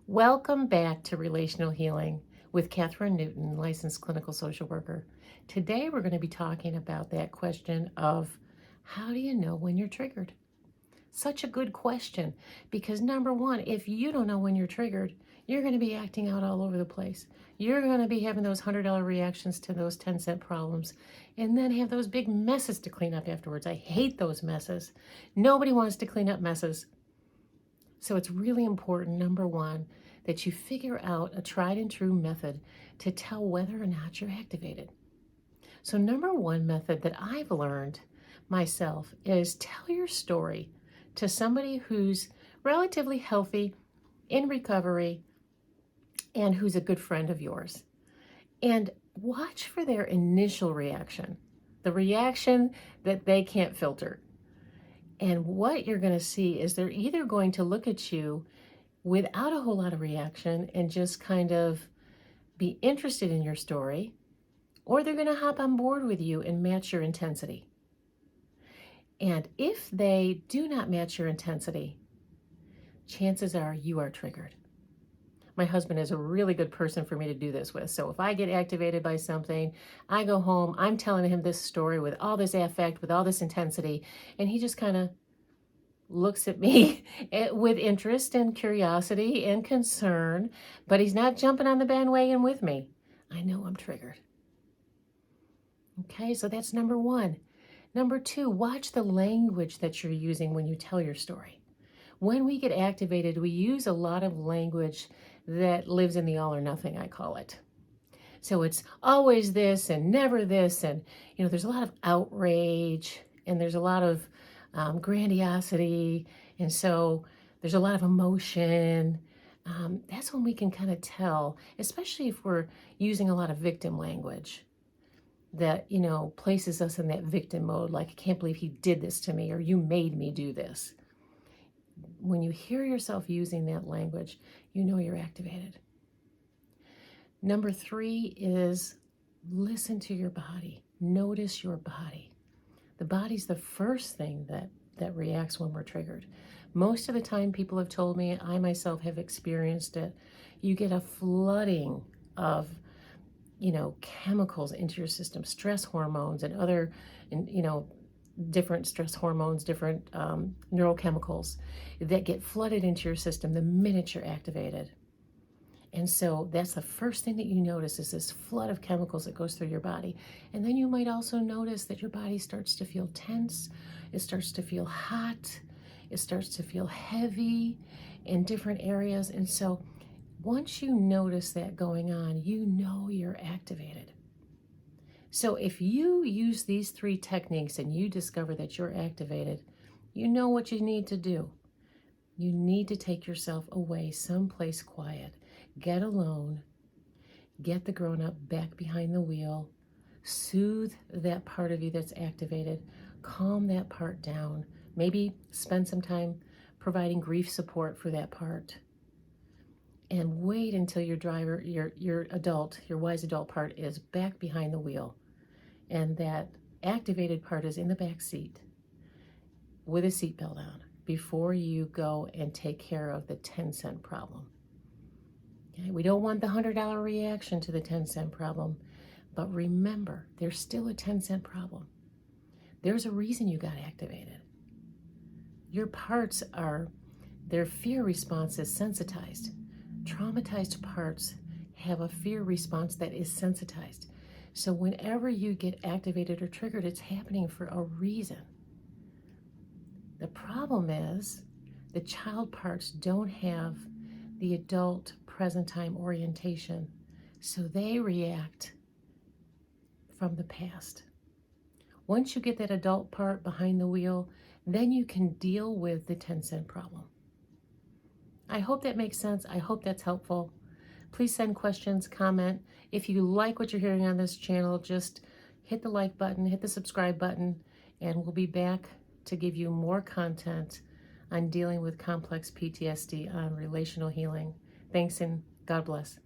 Welcome back to Relational Healing with Catherine Newton, licensed clinical social worker. Today we're going to be talking about that question of how do you know when you're triggered? Such a good question because number one, if you don't know when you're triggered, you're going to be acting out all over the place. You're going to be having those $100 reactions to those 10-cent problems and then have those big messes to clean up afterwards. I hate those messes. Nobody wants to clean up messes. So it's really important, number one, that you figure out a tried and true method to tell whether or not you're activated. So number one method that I've learned myself is tell your story to somebody who's relatively healthy, in recovery, and who's a good friend of yours. And watch for their initial reaction, the reaction that they can't filter. And what you're going to see is they're either going to look at you without a whole lot of reaction and just kind of be interested in your story, or they're going to hop on board with you and match your intensity. And if they do not match your intensity, chances are you are triggered. My husband is a really good person for me to do this with. So if I get activated by something, I go home, I'm telling him this story with all this affect, with all this intensity, and he just kind of looks at me with interest and curiosity and concern, but he's not jumping on the bandwagon with me. I know I'm triggered. Okay, so that's number one. Number two, watch the language that you're using when you tell your story. When we get activated, we use a lot of language that lives in the all or nothing, I call it. So it's always this and never this, and there's a lot of outrage and there's a lot of grandiosity, and so there's a lot of emotion. That's when we can kind of tell, especially if we're using a lot of victim language that places us in that victim mode, like, I can't believe he did this to me, or you made me do this. When you hear yourself using that language, you know you're activated. Number three is listen to your body. Notice your body. The body's the first thing that reacts when we're triggered. Most of the time, people have told me, I myself have experienced it, you get a flooding of chemicals into your system, stress hormones and other, different stress hormones, different neurochemicals that get flooded into your system the minute you're activated. And so that's the first thing that you notice is this flood of chemicals that goes through your body. And then you might also notice that your body starts to feel tense. It starts to feel hot. It starts to feel heavy in different areas. And so once you notice that going on, you know you're activated. So if you use these three techniques and you discover that you're activated, you know what you need to do. You need to take yourself away someplace quiet. Get alone. Get the grown-up back behind the wheel. Soothe that part of you that's activated. Calm that part down. Maybe spend some time providing grief support for that part. And wait until your driver, your adult, your wise adult part is back behind the wheel. And that activated part is in the back seat with a seatbelt on before you go and take care of the 10-cent problem. Okay? We don't want the $100 reaction to the 10-cent problem, but remember, there's still a 10-cent problem. There's a reason you got activated. Your parts their fear response is sensitized. Traumatized parts have a fear response that is sensitized. So whenever you get activated or triggered, it's happening for a reason. The problem is the child parts don't have the adult present time orientation, so they react from the past. Once you get that adult part behind the wheel, then you can deal with the 10-cent problem. I hope that makes sense. I hope that's helpful. Please send questions, comment. If you like what you're hearing on this channel, just hit the like button, hit the subscribe button, and we'll be back to give you more content on dealing with complex PTSD on relational healing. Thanks and God bless.